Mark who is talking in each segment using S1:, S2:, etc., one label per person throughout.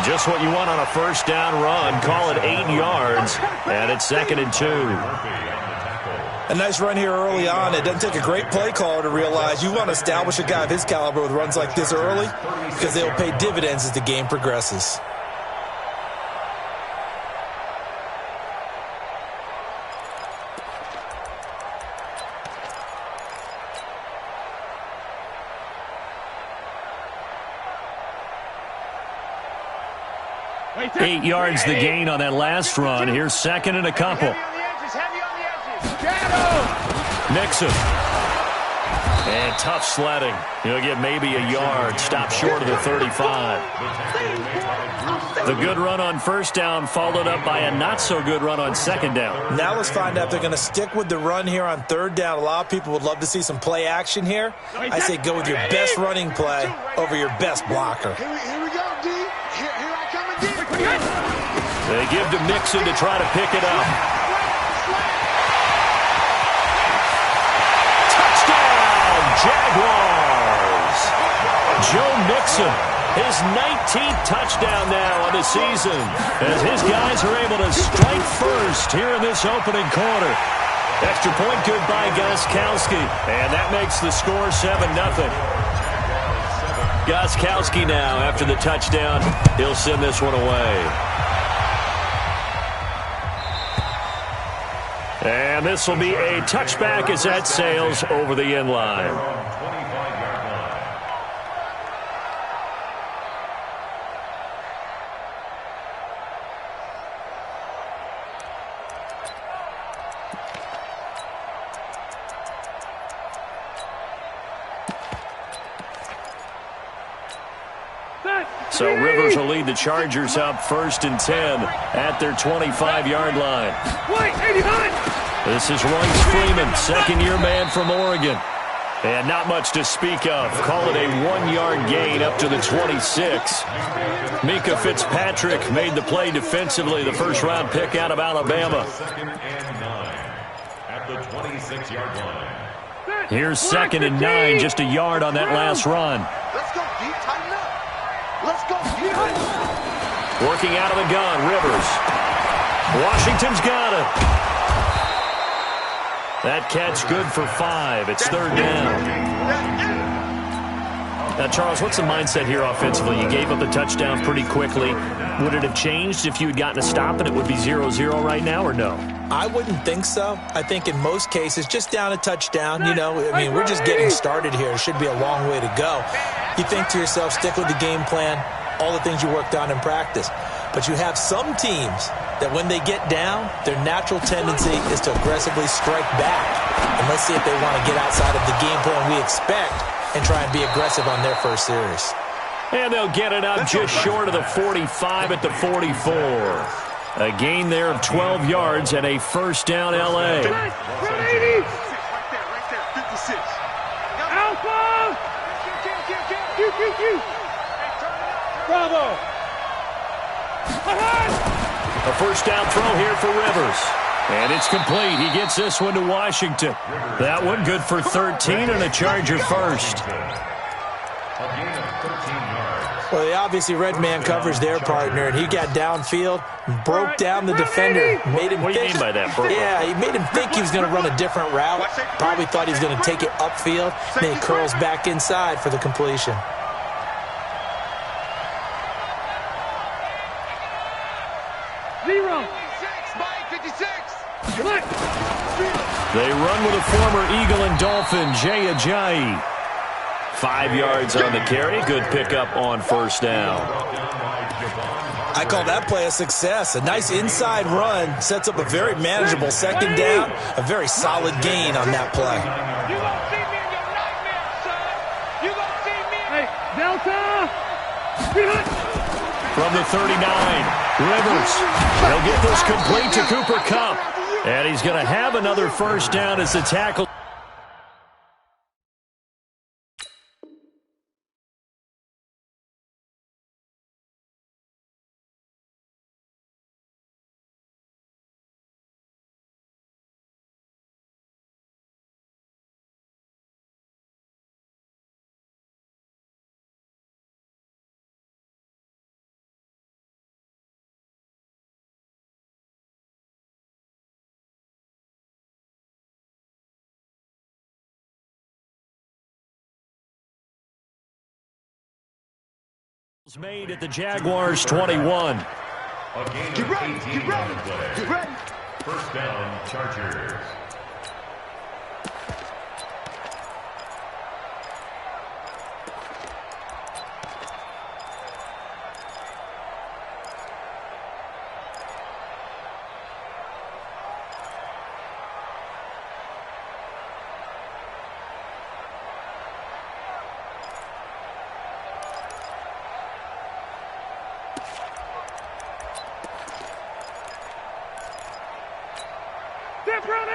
S1: Just what you want on a first down run. Call it 8 yards, and it's 2nd and 2.
S2: A nice run here early on. It doesn't take a great play caller to realize you want to establish a guy of his caliber with runs like this early because they will pay dividends as the game progresses.
S1: Eight yards the gain on that last run. Here's 2nd and a couple. Nixon. And tough sledding. He'll get maybe a yard. Stop short of the 35. The good run on first down followed up by a not-so-good run on 2nd down.
S2: Now let's find out if they're going to stick with the run here on 3rd down. A lot of people would love to see some play action here. I say go with your best running play over your best blocker.
S3: Here we go, D. Here I come again.
S1: They give to Mixon to try to pick it up. Touchdown, Jaguars! Joe Mixon, his 19th touchdown now on the season, as his guys are able to strike first here in this opening quarter. Extra point good by Gostkowski, and that makes the score 7-0. Gostkowski now, after the touchdown, he'll send this one away. And this will be a touchback as that sails over the end line. So Rivers will lead the Chargers up 1st and 10 at their 25-yard line. This is Royce Freeman, second-year man from Oregon. And not much to speak of. Call it a 1-yard gain up to the 26. Mika Fitzpatrick made the play defensively, the first-round pick out of Alabama.
S4: 2nd and 9 at the 26-yard line.
S1: Here's 2nd and 9, just a yard on that last run.
S3: Let's go, D. Tighten up. Let's go, D.
S1: Working out of the gun, Rivers. Washington's got it. That catch good for 5. It's 3rd down. Now, Charles, what's the mindset here offensively? You gave up the touchdown pretty quickly. Would it have changed if you had gotten a stop and it would be 0-0 right now, or no?
S2: I wouldn't think so. I think in most cases, just down a touchdown, we're just getting started here. It should be a long way to go. You think to yourself, stick with the game plan, all the things you worked on in practice. But you have some teams that when they get down, their natural tendency is to aggressively strike back. And let's see if they want to get outside of the game plan we expect and try and be aggressive on their first series.
S1: And they'll get it up just short of the 45 at the 44. A gain there of 12 yards and a first down L.A.
S3: Right there, 56.
S5: Alpha! Bravo!
S1: A first down throw here for Rivers. And it's complete. He gets this one to Washington. That one good for 13 and a Charger first.
S2: Well, they obviously red man covers their partner, and he got downfield, broke down the defender, made him
S1: What do you mean by that, bro?
S2: Yeah, he made him think he was going to run a different route. Probably thought he was going to take it upfield. Then he curls back inside for the completion.
S1: They run with a former Eagle and Dolphin, Jay Ajayi. 5 yards on the carry. Good pickup on first down.
S2: I call that play a success. A nice inside run sets up a very manageable 2nd down. A very solid gain on that play.
S5: You won't see me in your nightmare, son. You won't see me. Hey, Delta!
S1: From the 39, Rivers. They'll get this complete to Cooper Kupp. And he's going to have another first down as the tackle. Made at the Jaguars 21.
S3: Get ready, get ready, get ready.
S4: First down, Chargers.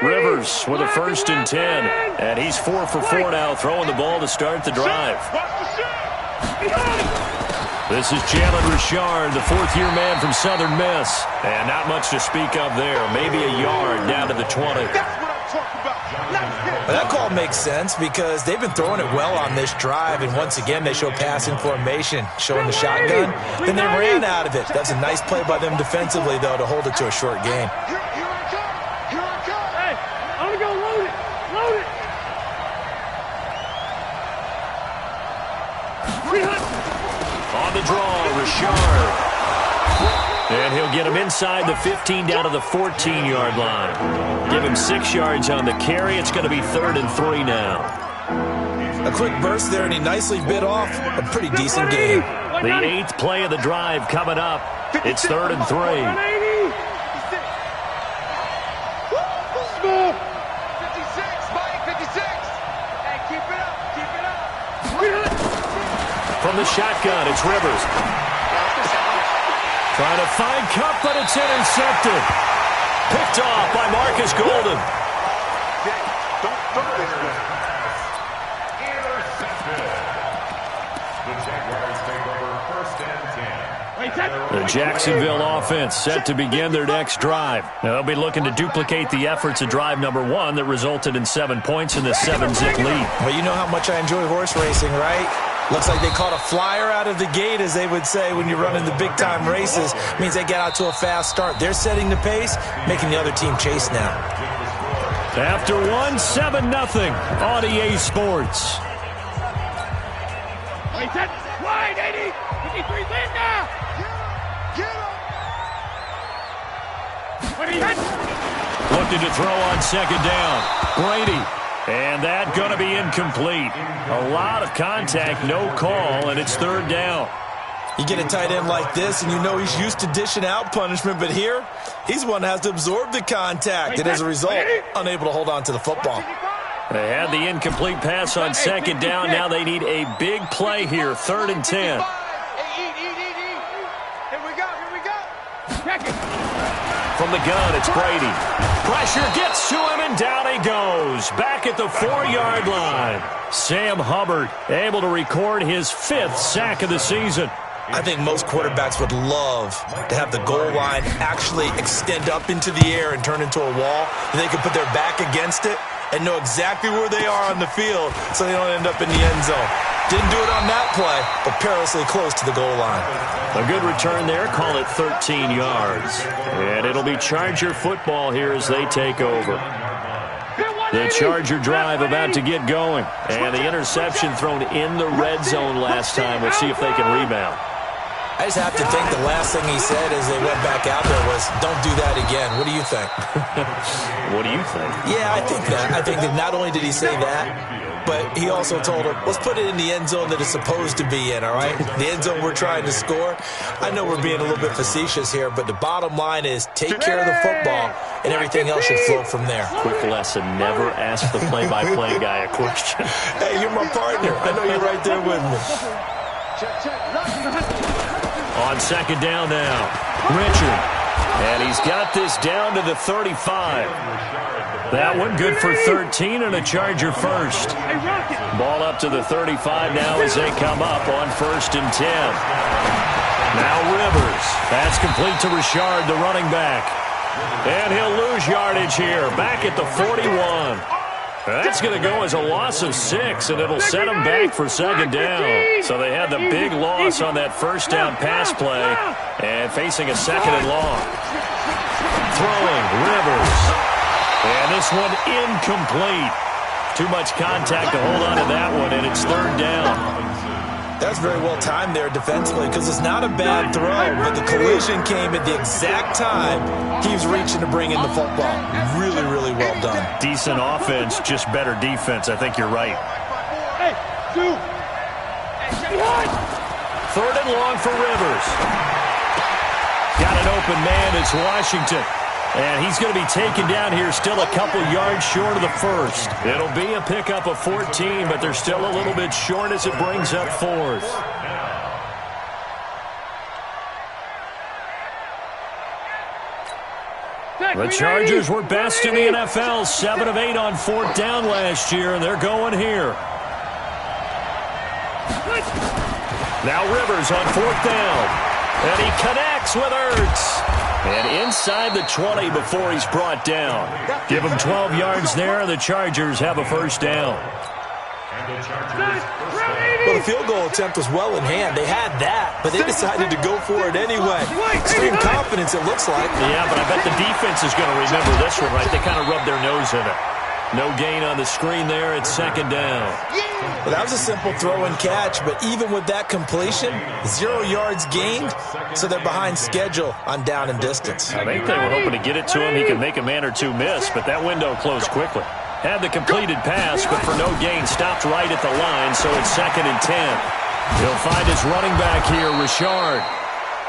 S1: Rivers with a 1st and 10. And he's 4 for 4 now, throwing the ball to start the drive. This is Jalen Richard, the 4th-year man from Southern Miss. And not much to speak of there. Maybe a yard down to the 20.
S2: Well, that call makes sense because they've been throwing it well on this drive, and once again they show passing formation, showing the shotgun. Then they ran out of it. That's a nice play by them defensively, though, to hold it to a short gain.
S1: On the draw, Richard. And he'll get him inside the 15 down to the 14-yard line. Give him 6 yards on the carry. It's going to be 3rd and 3 now.
S2: A quick burst there, and he nicely bit off a pretty decent game.
S1: The 8th play of the drive coming up. It's 3rd and 3.
S5: 56, Mike, 56. Hey, keep it up, keep it up.
S1: From the shotgun, it's Rivers. Trying to find Cup, but it's intercepted. Picked off by Marcus Golden. The Jacksonville offense set to begin their next drive. Now, they'll be looking to duplicate the efforts of drive number 1 that resulted in 7 points in the 7-zip lead.
S2: Well, you know how much I enjoy horse racing, right? Looks like they caught a flyer out of the gate, as they would say when you're running the big-time races. Means they get out to a fast start. They're setting the pace, making the other team chase now.
S1: After 1, 7-0 on EA Sports.
S5: Wait, that's wide, 80, 53, Linda.
S1: Looking to throw on 2nd down. Brady. And that going to be incomplete. A lot of contact, no call, and it's 3rd down.
S2: You get a tight end like this, and you know he's used to dishing out punishment, but here, he's the one that has to absorb the contact, and as a result, unable to hold on to the football.
S1: They had the incomplete pass on 2nd down. Now they need a big play here, 3rd and 10.
S5: Here we go. Check it.
S1: From the gun, it's Brady. Pressure gets to him, and down he goes. Back at the 4-yard line. Sam Hubbard able to record his 5th sack of the season.
S2: I think most quarterbacks would love to have the goal line actually extend up into the air and turn into a wall, and they can put their back against it and know exactly where they are on the field so they don't end up in the end zone. Didn't do it on that play, but perilously close to the goal line.
S1: A good return there, call it 13 yards. And it'll be Charger football here as they take over. The Charger drive about to get going. And the interception thrown in the red zone last time. We'll see if they can rebound.
S2: I just have to think the last thing he said as they went back out there was, don't do that again. What do you think?
S1: What do you think?
S2: Yeah, I think that. I think that not only did he say that, but he also told him, let's put it in the end zone that it's supposed to be in, all right? The end zone we're trying to score. I know we're being a little bit facetious here, but the bottom line is take care of the football, and everything else should flow from there.
S1: Quick lesson, never ask the play-by-play guy a question.
S2: Hey, you're my partner. I know you're right there with me.
S1: On 2nd down now, Richard. And he's got this down to the 35. That one good for 13 and a Charger first. Ball up to the 35 now as they come up on 1st and 10. Now Rivers. That's complete to Richard, the running back. And he'll lose yardage here, back at the 41. That's going to go as a loss of 6, and it'll set them back for 2nd down. So they had the big loss on that 1st down pass play, and facing a 2nd and long. Throwing, Rivers. And this one incomplete. Too much contact to hold on to that one, and it's 3rd down.
S2: That's very well timed there defensively because it's not a bad throw, but the collision came at the exact time he was reaching to bring in the football. Really, really well done.
S1: Decent offense, just better defense. I think you're right.
S5: Hey, two.
S1: Third and long for Rivers. Got an open man. It's Washington. And he's going to be taken down here, still a couple yards short of the first. It'll be a pickup of 14, but they're still a little bit short as it brings up fourth. The Chargers were best in the NFL, 7 of 8 on fourth down last year, and they're going here. Now Rivers on fourth down, and he connects with Ertz. And inside the 20 before he's brought down. Give him 12 yards there, and the Chargers have a first down.
S2: Well, the field goal attempt was well in hand. They had that, but they decided to go for it anyway. Extreme confidence, it looks like.
S1: Yeah, but I bet the defense is going to remember this one, right? They kind of rubbed their nose in it. No gain on the screen there. It's second down.
S2: Well, that was a simple throw and catch, but even with that completion, 0 yards gained, so they're behind schedule on down and distance.
S1: I think they were hoping to get it to him. He could make a man or two miss, but that window closed quickly. Had the completed pass, but for no gain, stopped right at the line, so it's second and 10. He'll find his running back here, Richard.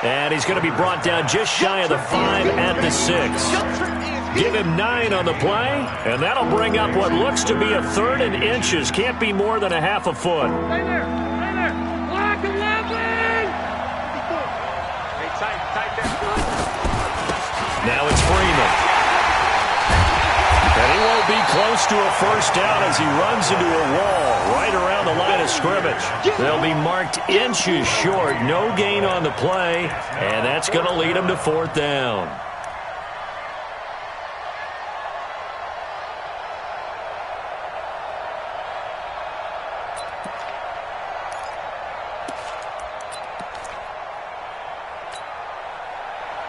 S1: And he's going to be brought down just shy of the 5 at the 6. Give him 9 on the play, and that'll bring up what looks to be a third and inches. Can't be more than a half a foot.
S5: Stay there. Stay there. Block 11. Hey, tight there.
S1: Now it's Freeman. And he won't be close to a first down as he runs into a wall right around the line of scrimmage. They'll be marked inches short. No gain on the play, and that's going to lead him to fourth down.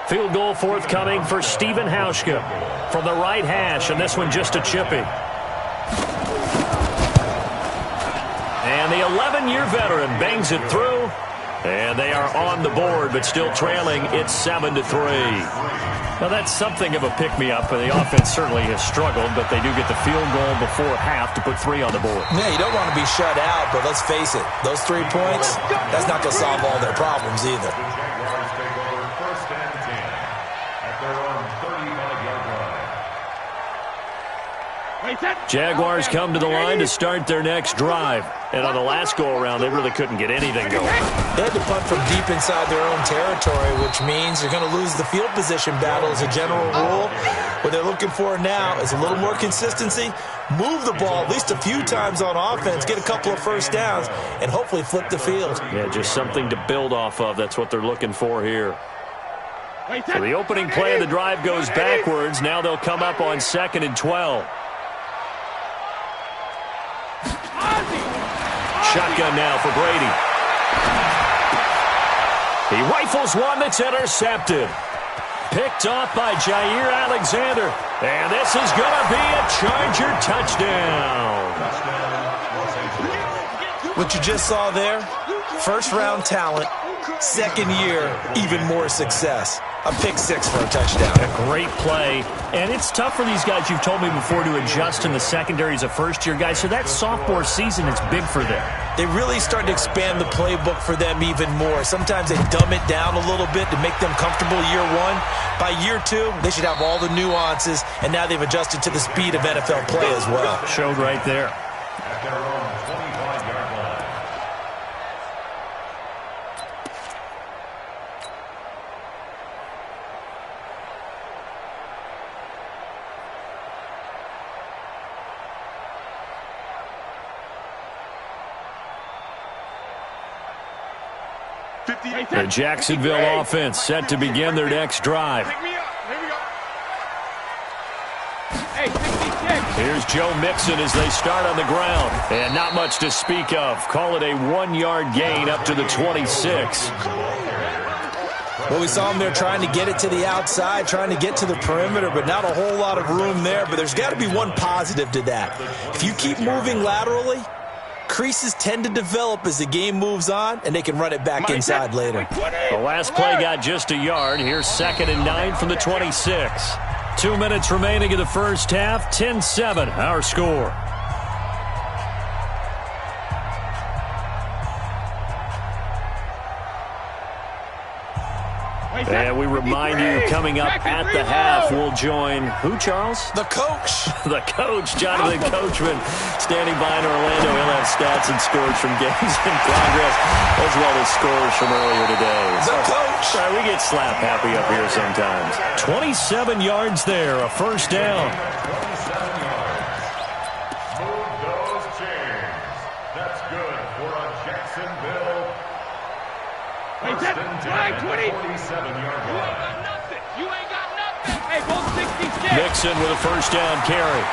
S1: Field goal forthcoming for Stephen Hauschka from the right hash, and this one just a chippy. And the 11-year veteran bangs it through, and they are on the board, but still trailing. It's 7-3. Well, that's something of a pick-me-up, and the offense certainly has struggled, but they do get the field goal before half to put 3 on the board.
S2: Yeah, you don't want to be shut out, but let's face it, those 3 points, that's not going to solve all their problems either.
S1: Jaguars come to the line to start their next drive. And on the last go-around, they really couldn't get anything going.
S2: They had to punt from deep inside their own territory, which means they're going to lose the field position battle as a general rule. What they're looking for now is a little more consistency, move the ball at least a few times on offense, get a couple of first downs, and hopefully flip the field.
S1: Yeah, just something to build off of. That's what they're looking for here. So the opening play of the drive goes backwards. Now they'll come up on 2nd and 12. Shotgun now for Brady. He rifles one that's intercepted. Picked off by Jair Alexander. And this is going to be a Charger touchdown.
S2: What you just saw there, first-round talent, second year, even more success. A pick 6 for a touchdown.
S1: A great play. And it's tough for these guys, you've told me before, to adjust in the secondary as a first-year guy. So that sophomore season is big for them.
S2: They really start to expand the playbook for them even more. Sometimes they dumb it down a little bit to make them comfortable year 1. By year 2, they should have all the nuances, and now they've adjusted to the speed of NFL play as well.
S1: Showed right there.
S4: At their own 25-yard line.
S1: The Jacksonville offense set to begin their next drive. Here's Joe Mixon as they start on the ground. And not much to speak of. Call it a 1-yard gain up to the 26.
S2: Well, we saw him there trying to get it to the outside, trying to get to the perimeter, but not a whole lot of room there. But there's got to be one positive to that. If you keep moving laterally, creases tend to develop as the game moves on, and they can run it back inside later.
S1: The last play got just a yard. Here's 2nd and 9 from the 26. 2 minutes remaining in the first half. 10-7, our score. And we remind you, coming up at the half, we'll join who, Charles?
S2: The coach.
S1: The coach, Jonathan Coachman, standing by in Orlando. He'll have stats and scores from games in progress, as well as scores from earlier today.
S2: The coach.
S1: Sorry, we get slap happy up here sometimes. 27 yards there, a first down.
S4: 27 yards. Move those chains. That's good for a Jacksonville. First and 10 at the 47-yard line.
S5: You ain't got nothing. Hey, both 66.
S1: Mixon with a first down carry.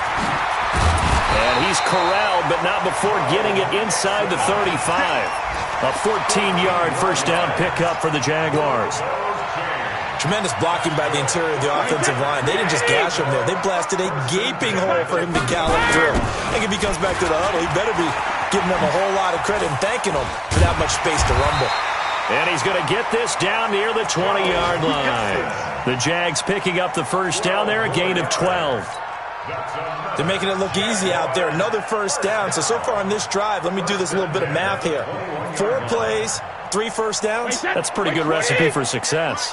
S1: And he's corralled, but not before getting it inside the 35. A 14-yard first down pickup for the Jaguars.
S2: Tremendous blocking by the interior of the offensive line. They didn't just gash him there. They blasted a gaping hole for him to gallop through. I think if he comes back to the huddle, he better be giving them a whole lot of credit and thanking them for that much space to rumble.
S1: And he's going to get this down near the 20-yard line. The Jags picking up the first down there, a gain of 12.
S2: They're making it look easy out there. Another first down. So far on this drive, let me do this little bit of math here. 4 plays, 3 first downs.
S1: That's a pretty good recipe for success.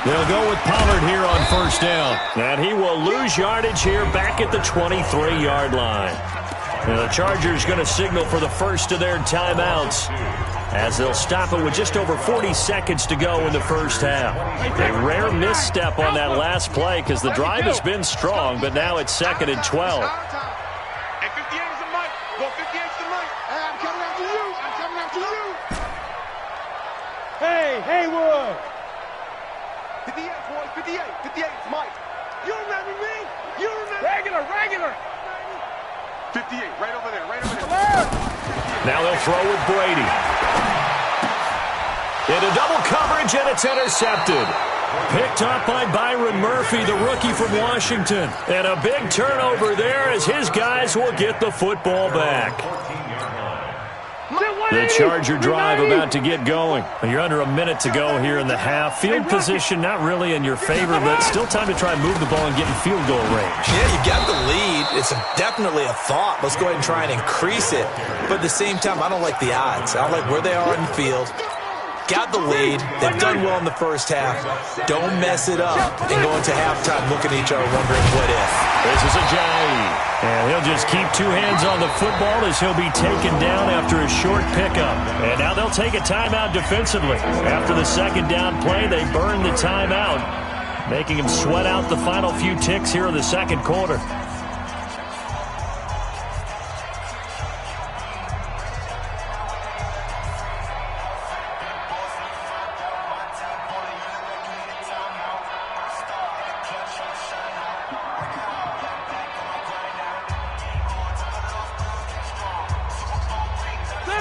S1: They'll go with Pollard here on first down. And he will lose yardage here back at the 23-yard line. And the Chargers going to signal for the first of their timeouts as they'll stop it with just over 40 seconds to go in the first half. A rare misstep on that last play because the drive has been strong, but now it's 2nd and 12.
S5: Hey, 58 is the mic. Go 58 is the mic. Hey, I'm coming after you. I'm coming after you. Hey, Haywood. 58, boys. 58. 58 is Mike. You remember me? You remember? Regular. 58, right over there, right over there.
S1: Now they'll throw with Brady. Into double coverage, and it's intercepted. Picked up by Byron Murphy, the rookie from Washington. And a big turnover there as his guys will get the football back. The Charger drive about to get going. You're under a minute to go here in the half. Field position not really in your favor, but still time to try and move the ball and get in field goal range.
S2: Yeah, you got the lead. It's definitely a thought. Let's go ahead and try and increase it. But at the same time, I don't like the odds. I don't like where they are in the field. Got the lead. They've done well in the first half. Don't mess it up and go into halftime looking at each other wondering what if.
S1: This is Ajayi. And he'll just keep 2 hands on the football as he'll be taken down after a short pickup. And now they'll take a timeout defensively. After the second down play, they burn the timeout, making him sweat out the final few ticks here in the second quarter.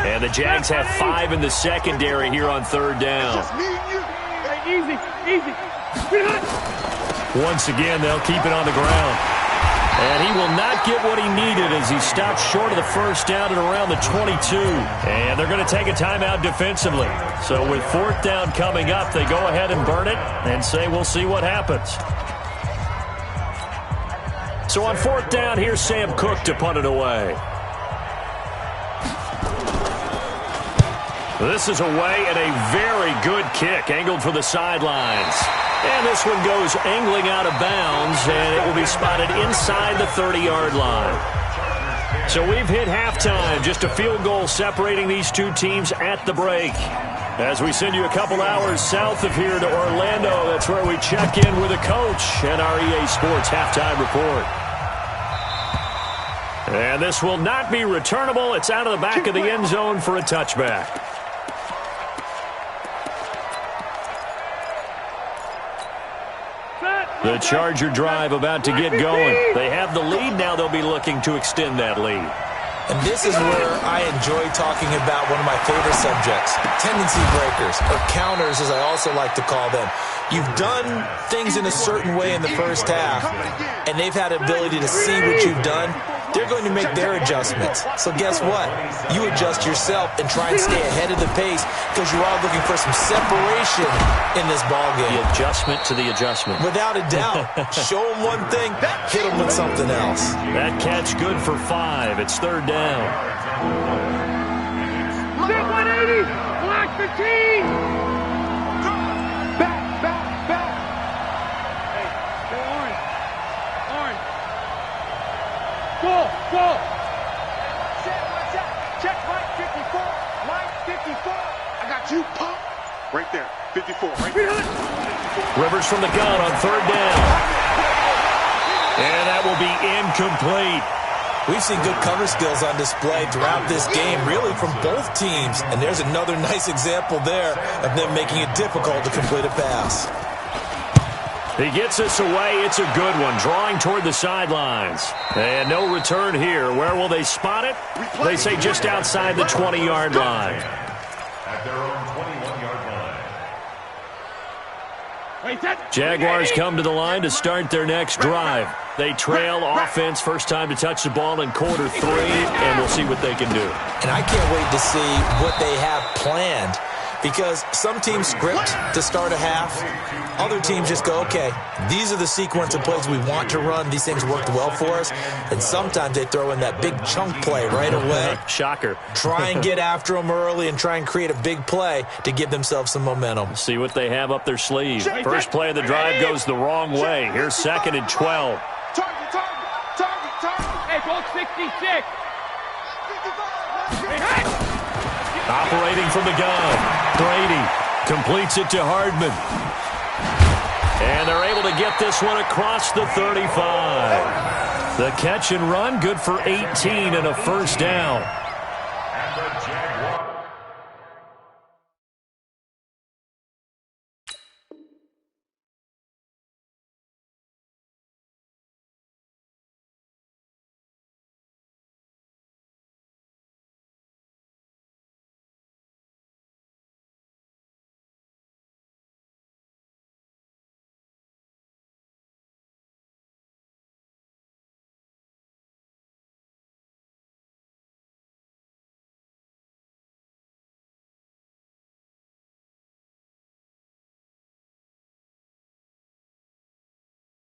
S1: And the Jags have 5 in the secondary here on third down.
S5: Easy.
S1: Once again, they'll keep it on the ground. And he will not get what he needed as he stopped short of the first down at around the 22. And they're going to take a timeout defensively. So with 4th down coming up, they go ahead and burn it and say we'll see what happens. So on 4th down, here's Sam Cook to punt it away. This is away and a very good kick, angled for the sidelines. And this one goes angling out of bounds, and it will be spotted inside the 30-yard line. So we've hit halftime, just a field goal separating these two teams at the break. As we send you a couple hours south of here to Orlando, that's where we check in with the coach and our EA Sports halftime report. And this will not be returnable. It's out of the back of the end zone for a touchback. The Charger drive about to get going. They have the lead. Now they'll be looking to extend that lead.
S2: And this is where I enjoy talking about one of my favorite subjects, tendency breakers, or counters as I also like to call them. You've done things in a certain way in the first half, and they've had the ability to see what you've done. They're going to make their adjustments. So guess what? You adjust yourself and try and stay ahead of the pace because you are looking for some separation in this ballgame.
S1: The adjustment to the adjustment.
S2: Without a doubt. Show them one thing, hit them with something else.
S1: That catch good for 5. It's third down.
S5: 180, block 15. Back. Hey, go orange. Go. Check Mike 54. Mike 54. I got you, pump. Right there, 54. Right there.
S1: Rivers from the gun on third down. And that will be incomplete.
S2: We've seen good cover skills on display throughout this game, really from both teams. And there's another nice example there of them making it difficult to complete a pass.
S1: He gets us away. It's a good one. Drawing toward the sidelines. And no return here. Where will they spot it? They say just outside the 20-yard line.
S4: At their own 21-yard line.
S1: Jaguars come to the line to start their next drive. They trail offense first time to touch the ball in quarter 3, and we'll see what they can do.
S2: And I can't wait to see what they have planned, because some teams script to start a half. Other teams just go, okay, these are the sequence of plays we want to run. These things worked well for us. And sometimes they throw in that big chunk play right away.
S1: Shocker.
S2: Try and get after them early and try and create a big play to give themselves some momentum.
S1: See what they have up their sleeve. First play of the drive goes the wrong way. Here's 2nd and 12.
S5: Target. Hey, goal 66. Hey.
S1: Operating from the gun. Brady completes it to Hardman. And they're able to get this one across the 35. The catch and run, good for 18 and a first down.
S4: And the Jaguars.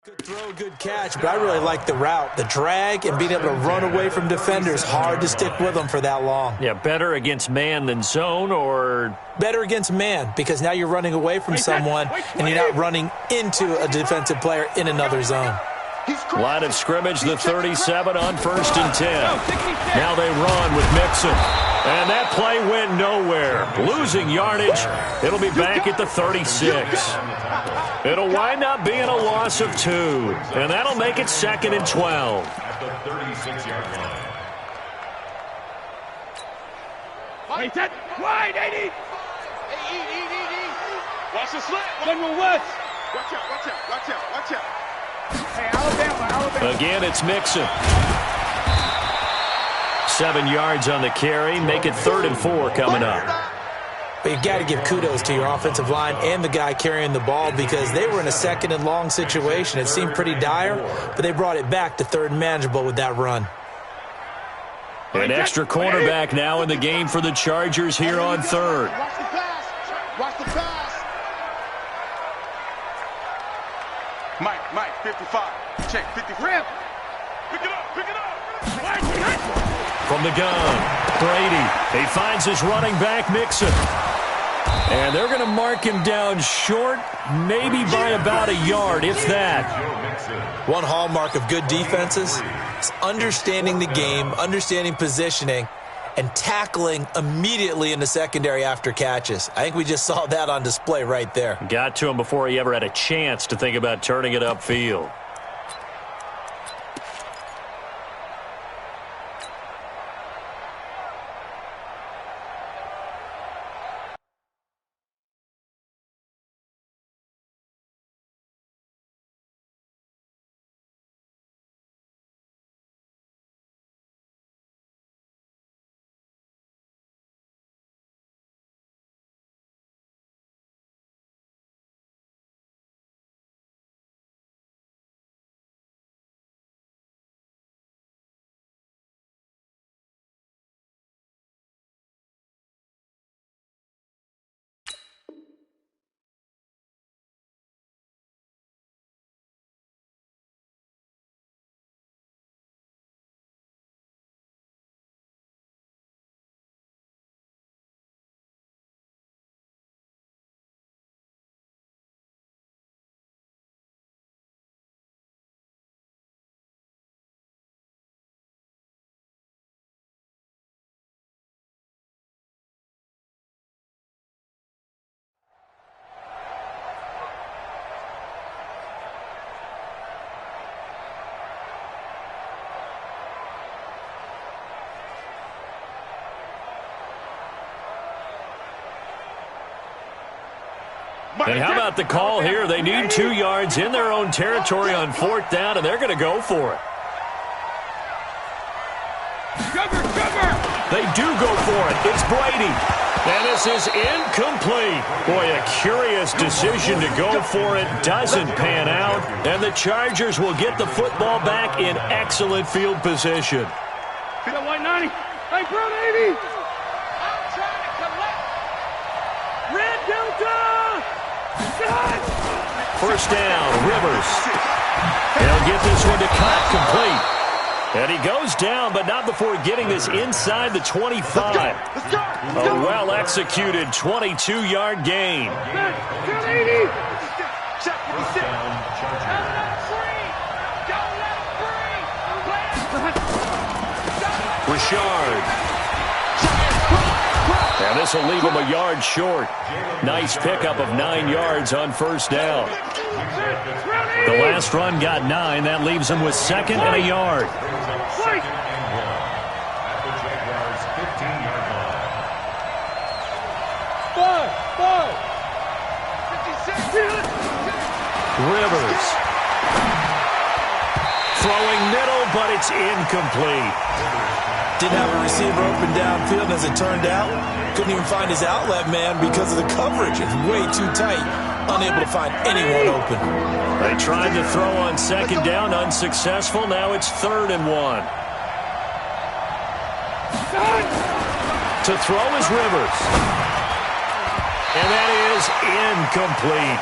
S2: Good throw, good catch, but I really like the route. The drag and being able to run away from defenders, hard to stick with them for that long.
S1: Yeah, better against man than zone, or
S2: better against man, because now you're running away from someone and you're not running into a defensive player in another zone.
S1: Line of scrimmage, the 37 on 1st and 10. Now they run with Mixon. And that play went nowhere. Losing yardage. It'll be back at the 36. It'll wind up being a loss of 2. And that'll make it 2nd and 12.
S4: At the 36-yard line.
S5: Wait, that wide, 80. Watch the slip. General West. Watch out. Hey, Alabama.
S1: Again, it's Mixon. 7 yards on the carry. Make it 3rd and 4 coming up.
S2: But you got to give kudos to your offensive line and the guy carrying the ball, because they were in a 2nd and long situation. It seemed pretty dire, but they brought it back to 3rd and manageable with that run.
S1: An extra cornerback now in the game for the Chargers here on 3rd.
S5: Watch the pass. Mike, 55. Check, 50. Rip. Pick it up.
S1: From the gun, Brady. He finds his running back, Mixon. And they're going to mark him down short, maybe by about a yard, if that.
S2: One hallmark of good defenses is understanding the game, understanding positioning, and tackling immediately in the secondary after catches. I think we just saw that on display right there.
S1: Got to him before he ever had a chance to think about turning it upfield. And how about the call here? They need 2 yards in their own territory on 4th down, and they're going to go for it. They do go for it. It's Brady. And this is incomplete. Boy, a curious decision to go for it. Doesn't pan out. And the Chargers will get the football back in excellent field position.
S5: White 90. Hey, Brown 80. I'm trying to collect. Red Delta.
S1: First down, Rivers. They'll get this one to Cobb complete. And he goes down, but not before getting this inside the 25. A well-executed 22-yard gain. Richard. And this will leave him a yard short. Nice pickup of 9 yards on first down. The last run got 9. That leaves him with 2nd and a yard. Rivers. Throwing middle, but it's incomplete.
S2: Didn't have a receiver open downfield, as it turned out. Couldn't even find his outlet man because of the coverage. It's way too tight. Unable to find anyone open.
S1: They tried to throw on 2nd down, unsuccessful. Now it's 3rd and 1. To throw is Rivers. And that is incomplete.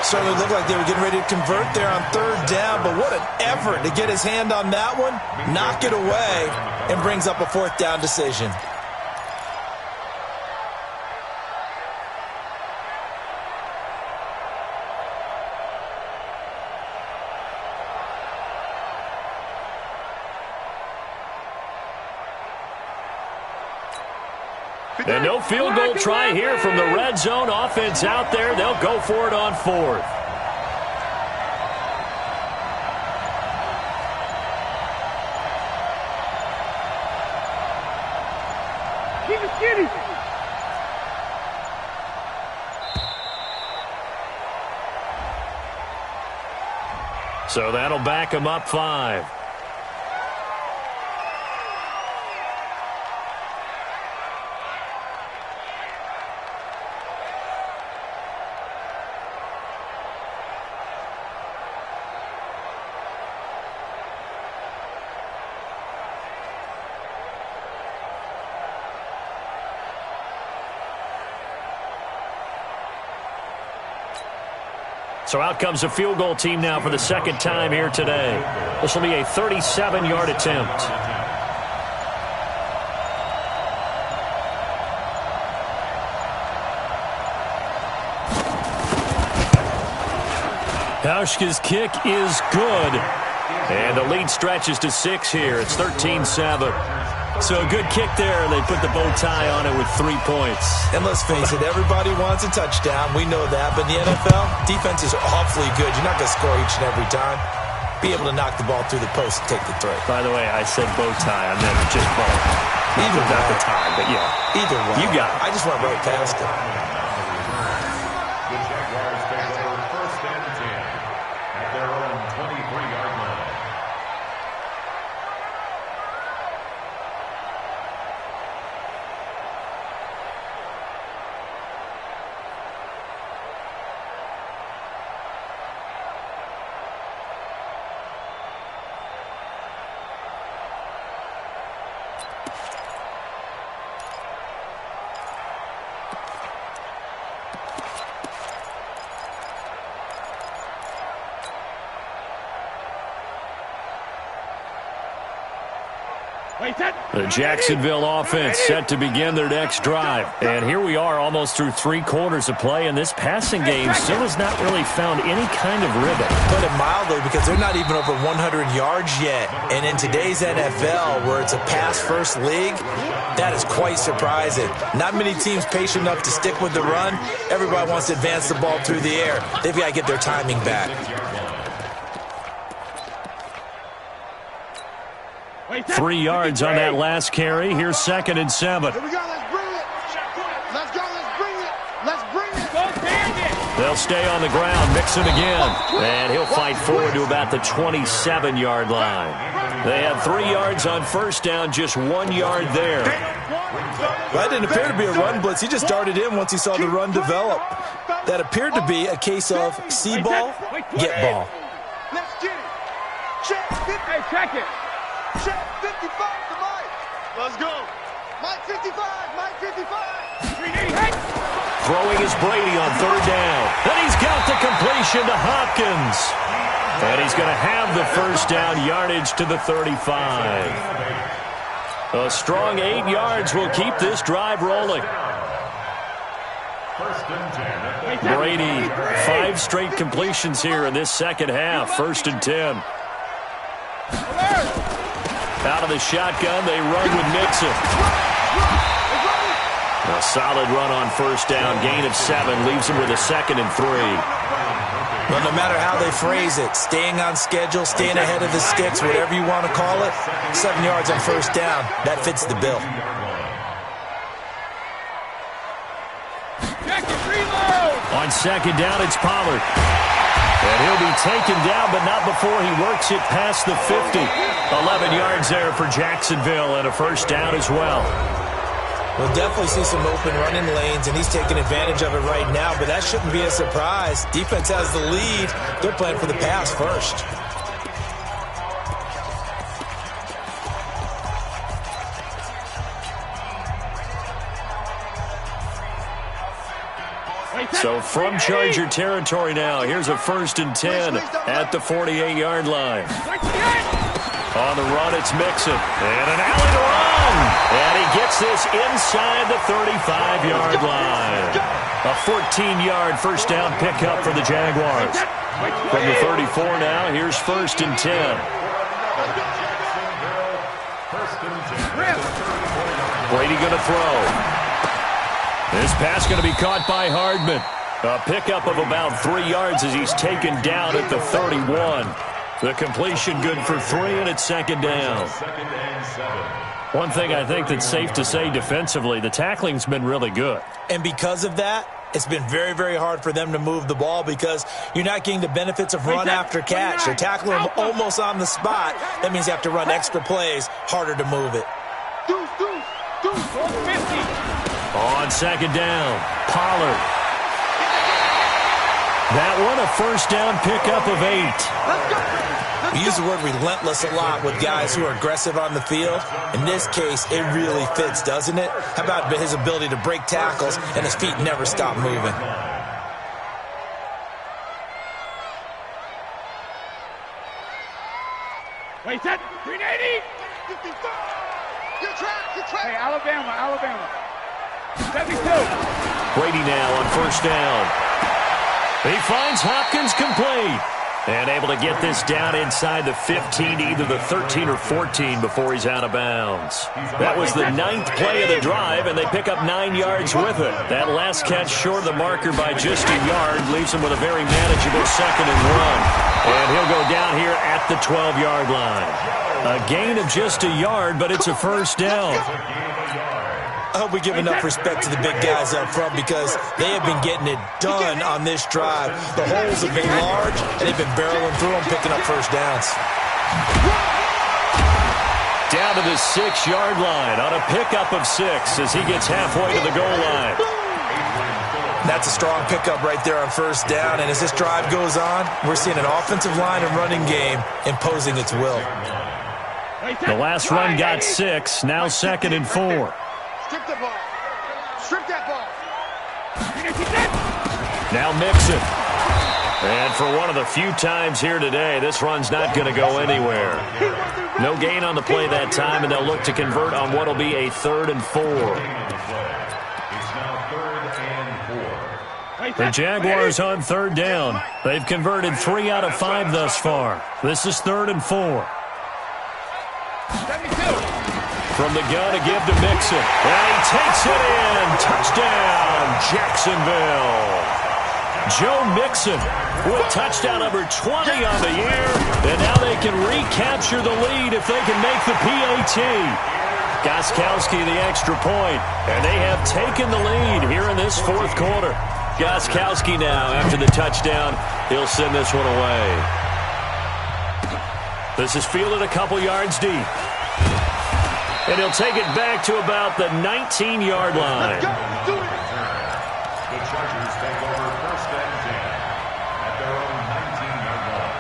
S2: Certainly looked like they were getting ready to convert there on 3rd down, but what an effort to get his hand on that one, knock it away, and brings up a 4th down decision.
S1: And no field goal try here from the red zone offense out there. They'll go for it on 4th.
S5: Keep it skinny.
S1: So that'll back him up 5. So out comes a field goal team now for the 2nd time here today. This will be a 37-yard attempt. Hauschka's kick is good. And the lead stretches to 6 here. It's 13-7. So a good kick there. They put the bow tie on it with 3 points.
S2: And let's face it, everybody wants a touchdown. We know that. But in the NFL, defense is awfully good. You're not going to score each and every time. Be able to knock the ball through the post and take the throw.
S1: By the way, I said bow tie. I meant just bow.
S2: Either
S1: Not
S2: way.
S1: the tie, but yeah.
S2: Either way.
S1: You got it.
S2: I just went right past it.
S4: The Jaguars take over 1st and 10 at their own 23-yard line.
S1: The Jacksonville offense set to begin their next drive. And here we are almost through 3 quarters of play, and this passing game still has not really found any kind of rhythm.
S2: Put it mildly, because they're not even over 100 yards yet. And in today's NFL, where it's a pass-first league, that is quite surprising. Not many teams patient enough to stick with the run. Everybody wants to advance the ball through the air. They've got to get their timing back.
S1: 3 yards on that last carry. Here's 2nd and 7.
S5: Here we go. Let's bring it. Let's go. Let's bring it. Let's bring it. Go, Bandit.
S1: They'll stay on the ground, mix it again. And he'll fight forward to about the 27-yard line. They had 3 yards on first down, just 1 yard there.
S2: That didn't appear to be a run blitz. He just darted in once he saw the run develop. That appeared to be a case of see ball, get ball.
S5: Let's get it. Check. Hey, check it. Check 55 to Mike. Let's go. Mike 55. Mike 55.
S1: Throwing is Brady on third down. And he's got the completion to Hopkins. And he's going to have the first down, yardage to the 35. A strong 8 yards will keep this drive rolling. Brady, 5 straight completions here in this second half. 1st and 10. Out of the shotgun, they run with Mixon. A solid run on first down. Gain of 7 leaves him with a 2nd and 3.
S2: Well, no matter how they phrase it, staying on schedule, staying ahead of the sticks, whatever you want to call it, 7 yards on first down, that fits the bill.
S1: On second down, it's Pollard. And he'll be taken down, but not before he works it past the 50. 11 yards there for Jacksonville, and a first down as well.
S2: We'll definitely see some open running lanes, and he's taking advantage of it right now, but that shouldn't be a surprise. Defense has the lead. They're playing for the pass first.
S1: So from Charger territory now, here's a 1st and 10 at the 48-yard line. On the run, it's Mixon. And an alley to run. And he gets this inside the 35-yard line. A 14-yard first down pickup for the Jaguars. From the 34 now, here's 1st and 10. Brady going to throw. This pass going to be caught by Hardman. A pickup of about 3 yards as he's taken down at the 31. The completion good for 3, and it's 2nd down. One thing I think that's safe to say defensively, the tackling's been really good.
S2: And because of that, it's been very, very hard for them to move the ball because you're not getting the benefits of run after catch. They're tackling them almost on the spot. That means you have to run extra plays, harder to move it.
S1: On 2nd down, Pollard. That one a first down pickup of 8.
S2: We use the word relentless a lot with guys who are aggressive on the field. In this case, it really fits, doesn't it? How about his ability to break tackles and his feet never stop moving?
S5: Wait, set. 380. 55. You're trapped. Hey, Alabama. 72.
S1: Brady now on first down. He finds Hopkins complete. And able to get this down inside the 15, either the 13 or 14 before he's out of bounds. That was the 9th play of the drive, and they pick up 9 yards with it. That last catch short of the marker by just a yard leaves him with a very manageable 2nd and 1. And he'll go down here at the 12-yard line. A gain of just a yard, but it's a first down.
S2: I hope we give enough respect to the big guys up front because they have been getting it done on this drive. The holes have been large, and they've been barreling through them, picking up first downs.
S1: Down to the 6-yard line on a pickup of 6 as he gets halfway to the goal line.
S2: That's a strong pickup right there on first down, and as this drive goes on, we're seeing an offensive line and running game imposing its will.
S1: The last run got 6, now 2nd and 4.
S5: Strip the ball. Strip that ball.
S1: Now Mixon. And for one of the few times here today, this run's not going to go anywhere. No gain on the play that time, and they'll look to convert on what will be a 3rd and 4. The Jaguars on 3rd down. They've converted 3 out of 5 thus far. This is 3rd and 4.
S5: 72.
S1: From the gun to give to Mixon. And he takes it in. Touchdown, Jacksonville. Joe Mixon with touchdown number 20 on the year. And now they can recapture the lead if they can make the PAT. Gostkowski the extra point. And they have taken the lead here in this 4th quarter. Gostkowski now, after the touchdown, he'll send this one away. This is fielded a couple yards deep. And he'll take it back to about the 19-yard line.
S4: The Chargers take over 1st and 10 at their own 19-yard line.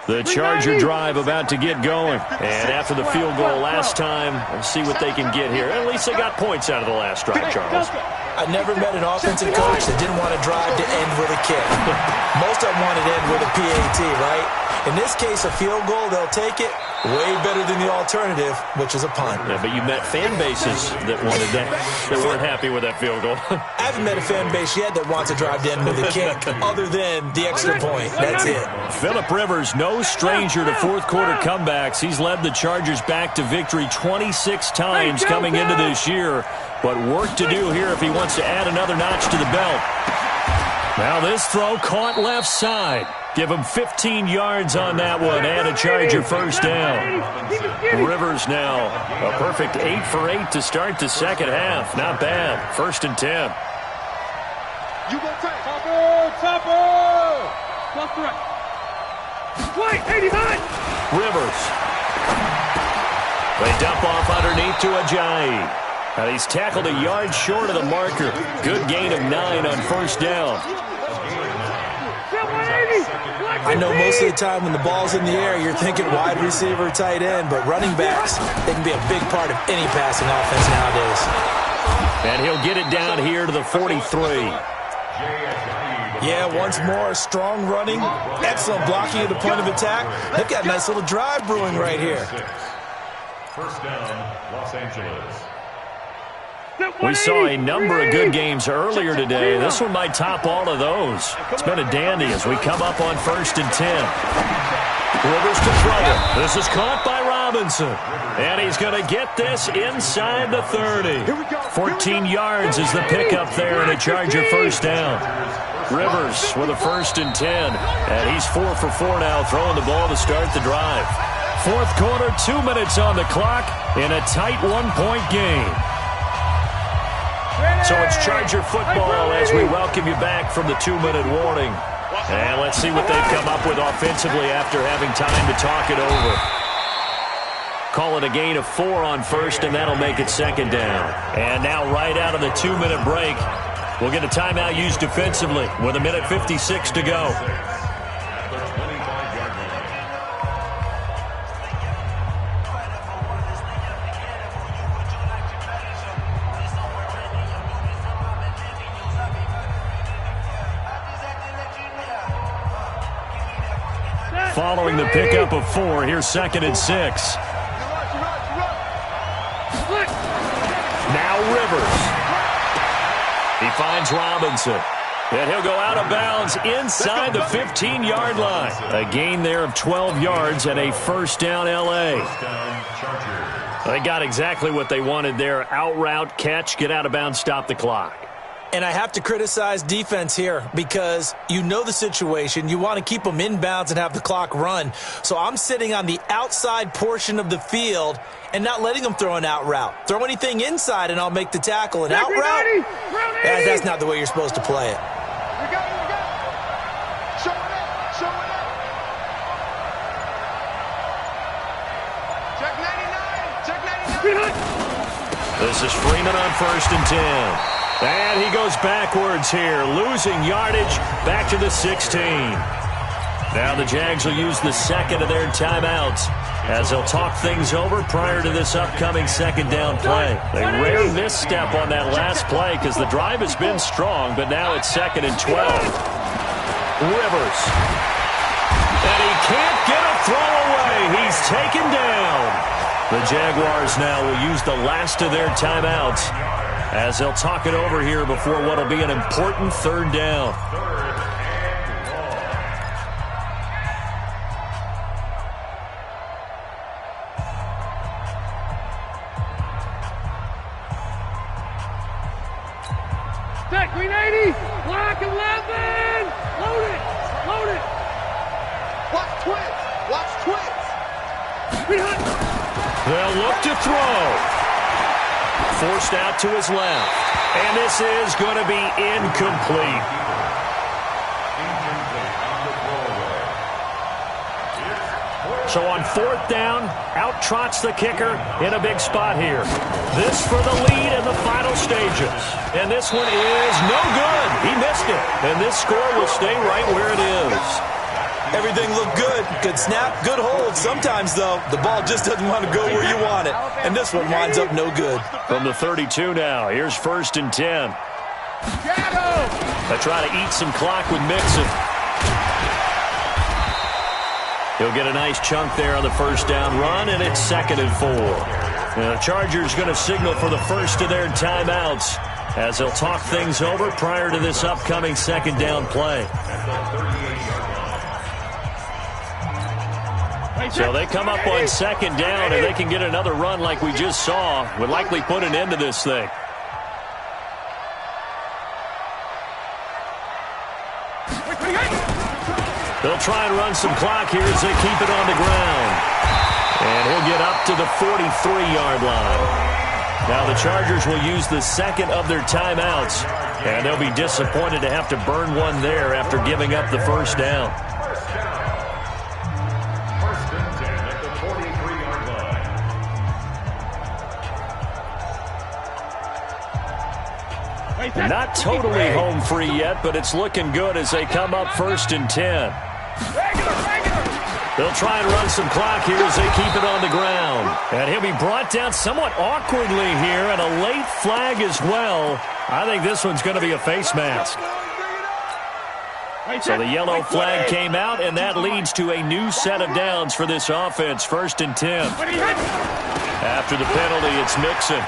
S1: The Charger drive about to get going. And after the field goal last time, we'll see what they can get here. At least they got points out of the last drive, Charles.
S2: I never met an offensive coach that didn't want to drive to end with a kick. Most of them want to end with a PAT, right? In this case, a field goal, they'll take it. Way better than the alternative, which is a punt.
S1: Yeah, but you met fan bases that wanted that, that weren't happy with that field goal.
S2: I haven't met a fan base yet that wants to drive to end with a kick, other than the extra point. That's it.
S1: Phillip Rivers, no stranger to fourth-quarter comebacks. He's led the Chargers back to victory 26 times coming into this year. But work to do here if he wants to add another notch to the belt. Now this throw caught left side. Give him 15 yards on that one and a Charger first down. Rivers now a perfect 8 for 8 to start the second half. Not bad. 1st and 10.
S5: You go take.
S6: Topper! Left right. Wait, 89!
S1: Rivers. They dump off underneath to Ajayi. Now he's tackled a yard short of the marker. Good gain of 9 on first down.
S2: I know most of the time when the ball's in the air, you're thinking wide receiver, tight end, but running backs, they can be a big part of any passing offense nowadays.
S1: And he'll get it down here to the 43.
S2: Yeah, once more, strong running, excellent blocking at the point of attack. They've got a nice little drive brewing right here.
S4: First down, Los Angeles.
S1: We saw a number of good games earlier today. This one might top all of those. It's been a dandy as we come up on 1st and 10. Rivers to throw it. This is caught by Robinson. And he's going to get this inside the 30. 14 yards is the pickup there and a Charger first down. Rivers with a 1st and 10. And he's 4 for 4 now, throwing the ball to start the drive. Fourth quarter, 2 minutes on the clock in a tight one-point game. So it's Charger football as we welcome you back from the 2-minute warning. And let's see what they've come up with offensively after having time to talk it over. Call it a gain of 4 on first, and that'll make it second down. And now right out of the 2-minute break, we'll get a timeout used defensively with 1:56 to go. Following the pickup of 4, here's 2nd and 6. Now Rivers. He finds Robinson. And he'll go out of bounds inside the 15-yard line. A gain there of 12 yards and a first down L.A. They got exactly what they wanted there. Out route, catch, get out of bounds, stop the clock.
S2: And I have to criticize defense here because you know the situation. You want to keep them inbounds and have the clock run. So I'm sitting on the outside portion of the field and not letting them throw an out route. Throw anything inside and I'll make the tackle. An out route? That's not the way you're supposed to play it.
S5: We got it. Show it up. Show it up. Check 99. Check 99.
S1: This is Freeman on 1st and 10. And he goes backwards here, losing yardage back to the 16. Now the Jags will use the second of their timeouts as they'll talk things over prior to this upcoming second down play. A rare misstep on that last play because the drive has been strong, but now it's 2nd and 12. Rivers. And he can't get a throw away. He's taken down. The Jaguars now will use the last of their timeouts as they'll talk it over here before what will be an important third down.
S6: Set, green 80, block 11, load it, load it.
S5: Watch twins, watch twins.
S1: They'll look to throw. Forced out to his left. And this is going to be incomplete. So on fourth down, out trots the kicker in a big spot here. This for the lead in the final stages. And this one is no good. He missed it. And this score will stay right where it is.
S2: Everything looked good. Good snap, good hold. Sometimes, though, the ball just doesn't want to go where you want it. And this one winds up no good.
S1: From the 32 now, here's 1st and 10. They try to eat some clock with Mixon. He'll get a nice chunk there on the first down run, and it's 2nd and 4. And the Chargers going to signal for the first of their timeouts as they'll talk things over prior to this upcoming 2nd down play. So they come up on 2nd down, and they can get another run like we just saw. Would likely put an end to this thing. They'll try and run some clock here as they keep it on the ground. And he'll get up to the 43-yard line. Now the Chargers will use the 2nd of their timeouts, and they'll be disappointed to have to burn one there after giving up the first down. Not totally home free yet, but it's looking good as they come up 1st and 10. They'll try and run some clock here as they keep it on the ground. And he'll be brought down somewhat awkwardly here, and a late flag as well. I think this one's going to be a face mask. So the yellow flag came out, and that leads to a new set of downs for this offense, 1st and 10. After the penalty, it's Mixon.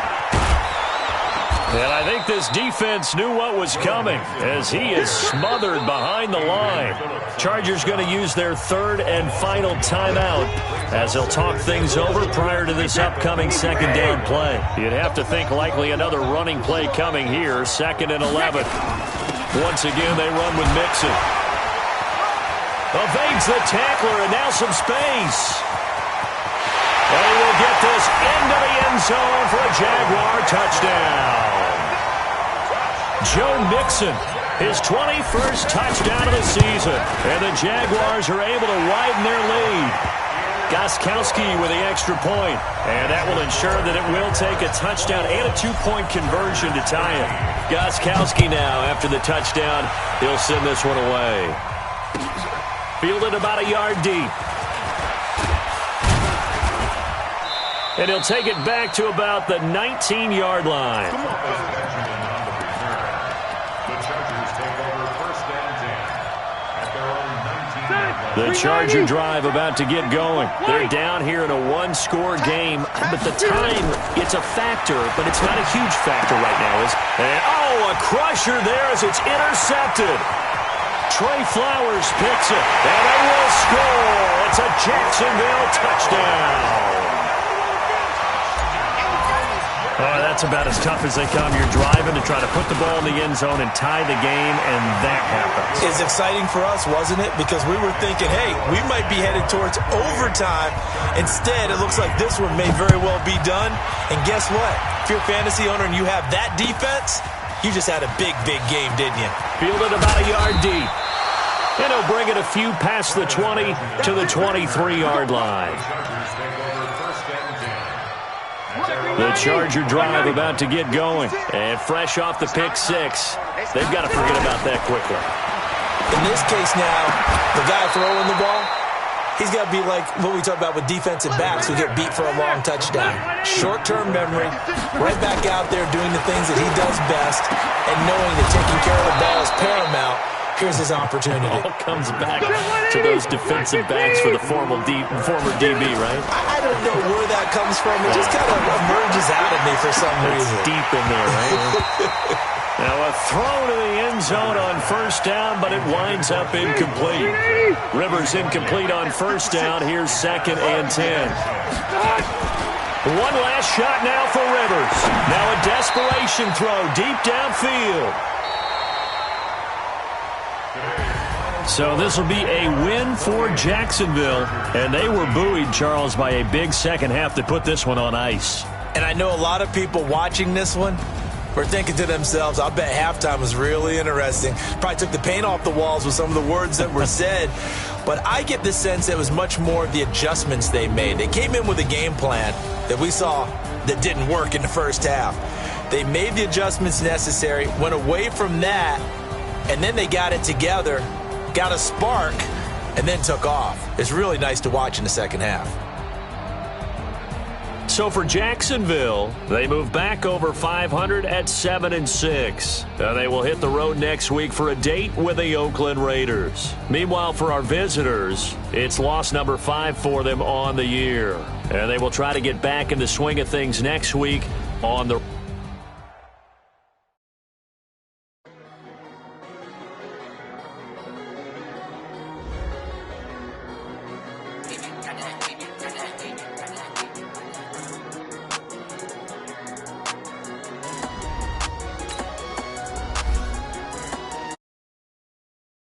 S1: And I think this defense knew what was coming as he is smothered behind the line. Chargers going to use their 3rd and final timeout as they'll talk things over prior to this upcoming 2nd down play. You'd have to think likely another running play coming here, 2nd and 11. Once again, they run with Mixon. Evades the tackler, and now some space. They will get this into the end zone for a Jaguar touchdown. Joe Mixon, his 21st touchdown of the season, and the Jaguars are able to widen their lead. Gostkowski with the extra point, and that will ensure that it will take a touchdown and a 2-point conversion to tie it. Gostkowski now, after the touchdown, he'll send this one away. Fielded about a yard deep. And he'll take it back to about the 19-yard line. The Charger drive about to get going. They're down here in a one-score game, but the time, it's a factor, but it's not a huge factor right now. And, oh, a crusher there as it's intercepted. Trey Flowers picks it, and they will score. It's a Jacksonville touchdown. Oh, that's about as tough as they come. You're driving to try to put the ball in the end zone and tie the game, and that happens.
S2: It's exciting for us, wasn't it? Because we were thinking, hey, we might be headed towards overtime. Instead, it looks like this one may very well be done. And guess what? If you're a fantasy owner and you have that defense, you just had a big, big game, didn't you?
S1: Fielded about a yard deep. And he'll bring it a few past the 20 to the 23-yard line. The Charger drive about to get going. And fresh off the pick six, they've got to forget about that quickly.
S2: In this case now, the guy throwing the ball, he's got to be like what we talk about with defensive backs who get beat for a long touchdown. Short-term memory, right back out there doing the things that he does best, and knowing that taking care of the ball is paramount Here's his opportunity.
S1: It all comes back to those defensive backs for the former DB, right?
S2: I don't know where that comes from. It just kind of emerges out of me for some reason.
S1: It's deep in there, right? Now a throw to the end zone on first down, but it winds up incomplete. Rivers incomplete on first down. Here's 2nd and 10. One last shot now for Rivers. Now a desperation throw deep downfield. So this will be a win for Jacksonville. And they were buoyed, Charles, by a big second half to put this one on ice.
S2: And I know a lot of people watching this one were thinking to themselves, I bet halftime was really interesting. Probably took the paint off the walls with some of the words that were said. But I get the sense it was much more of the adjustments they made. They came in with a game plan that we saw that didn't work in the first half. They made the adjustments necessary, went away from that, and then they got it together, got a spark, and then took off. It's really nice to watch in the second half.
S1: So for Jacksonville, they move back over 500 at 7-6. They will hit the road next week for a date with the Oakland Raiders. Meanwhile, for our visitors, it's loss number 5 for them on the year. And they will try to get back in the swing of things next week on the